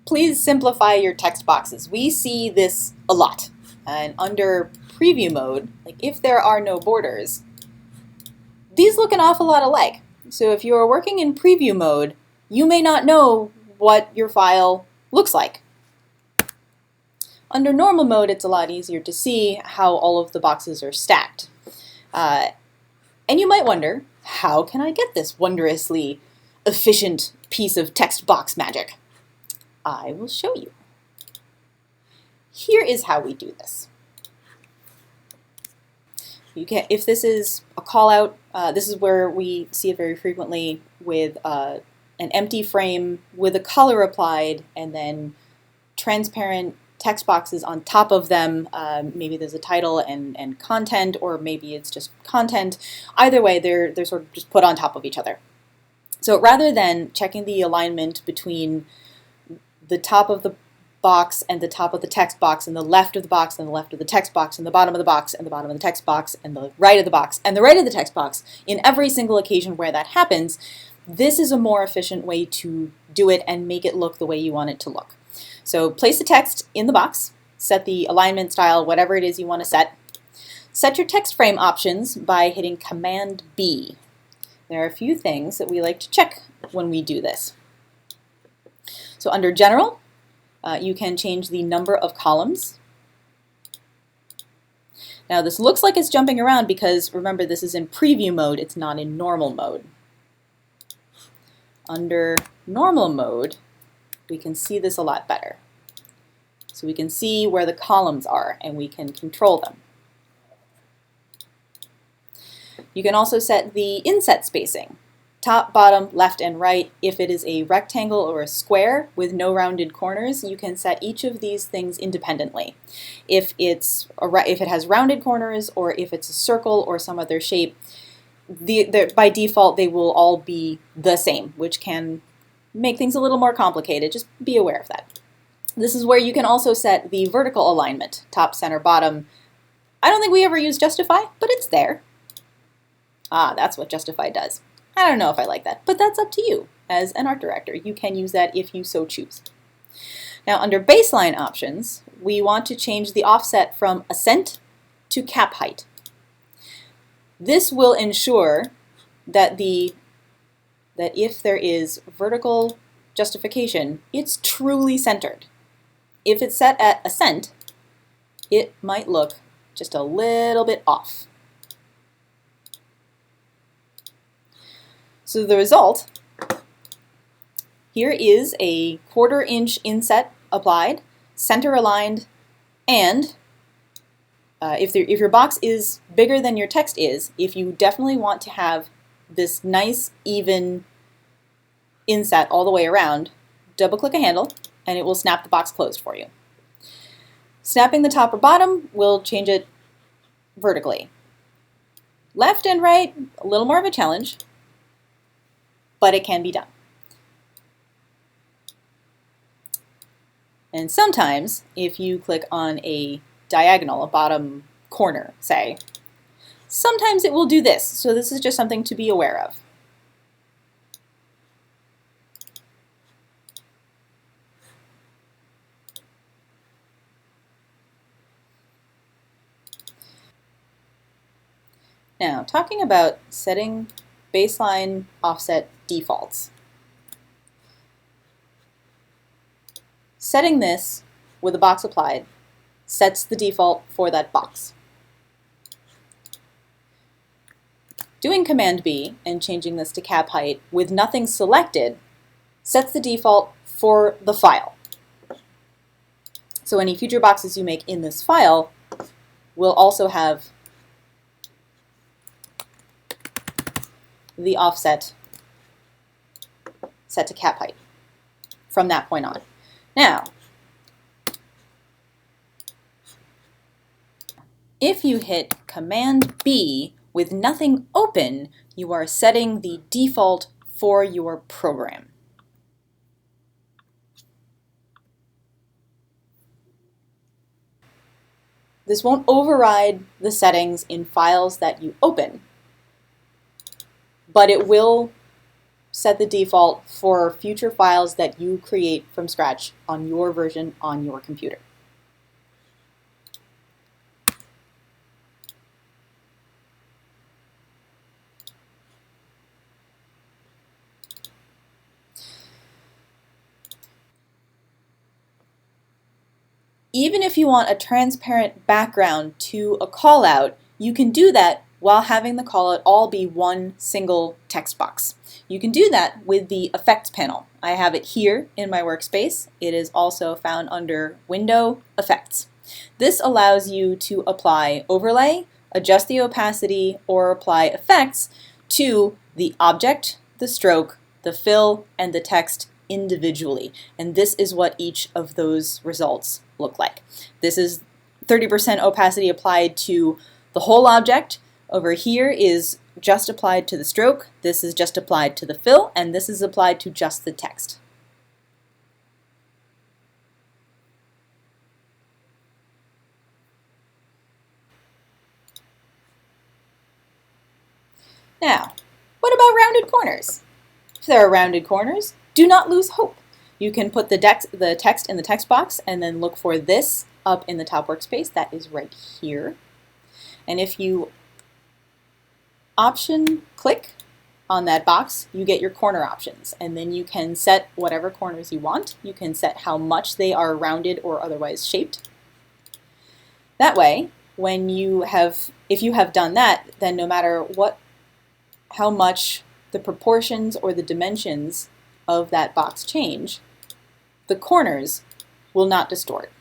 please simplify your text boxes. We see this a lot. And under preview mode, like if there are no borders, these look an awful lot alike. So if you are working in preview mode, you may not know what your file looks like. Under normal mode, it's a lot easier to see how all of the boxes are stacked. And you might wonder, how can I get this wondrously efficient piece of text box magic? I will show you. Here is how we do this. If this is a call out, this is where we see it very frequently with an empty frame with a color applied and then transparent text boxes on top of them. Maybe there's a title and content, or maybe it's just content. Either way, they're sort of just put on top of each other. So rather than checking the alignment between the top of the box and the top of the text box and the left of the box and the left of the text box and the bottom of the box and the bottom of the text box and the right of the box and the right of the text box in every single occasion where that happens, this is a more efficient way to do it and make it look the way you want it to look. So place the text in the box, set the alignment style, whatever it is you want to set. Set your text frame options by hitting Command B. There are a few things that we like to check when we do this. So under General, you can change the number of columns. Now this looks like it's jumping around because remember this is in preview mode, it's not in normal mode. Under normal mode, we can see this a lot better. So we can see where the columns are and we can control them. You can also set the inset spacing. Top, bottom, left, and right. If it is a rectangle or a square with no rounded corners, you can set each of these things independently. If it has rounded corners, or if it's a circle or some other shape, by default they will all be the same, which can make things a little more complicated. Just be aware of that. This is where you can also set the vertical alignment, top, center, bottom. I don't think we ever use Justify, but it's there. Ah, that's what Justify does. I don't know if I like that, but that's up to you as an art director. You can use that if you so choose. Now under baseline options, we want to change the offset from ascent to cap height. This will ensure that if there is vertical justification, it's truly centered. If it's set at ascent, it might look just a little bit off. So the result, here is a 1/4 inch inset applied, center aligned, and if your box is bigger than your text is, if you definitely want to have this nice even inset all the way around, double click a handle and it will snap the box closed for you. Snapping the top or bottom will change it vertically. Left and right, a little more of a challenge, but it can be done. And sometimes, if you click on a diagonal, a bottom corner, say, sometimes it will do this. So this is just something to be aware of. Now, talking about setting baseline offset defaults. Setting this with a box applied sets the default for that box. Doing Command B and changing this to cap height with nothing selected sets the default for the file. So any future boxes you make in this file will also have the offset set to cap height from that point on. Now, if you hit Command B with nothing open, you are setting the default for your program. This won't override the settings in files that you open, but it will set the default for future files that you create from scratch on your version on your computer. Even if you want a transparent background to a callout, you can do that while having the callout all be one single text box. You can do that with the Effects panel. I have it here in my workspace. It is also found under Window, Effects. This allows you to apply overlay, adjust the opacity, or apply effects to the object, the stroke, the fill, and the text individually. And this is what each of those results look like. This is 30% opacity applied to the whole object. Over here is just applied to the stroke, this is just applied to the fill, and this is applied to just the text. Now, what about rounded corners? If there are rounded corners, do not lose hope. You can put the text in the text box and then look for this up in the top workspace. That is right here. And if you option click on that box, you get your corner options. And then you can set whatever corners you want. You can set how much they are rounded or otherwise shaped. That way, if you have done that, then no matter how much the proportions or the dimensions of that box change, the corners will not distort.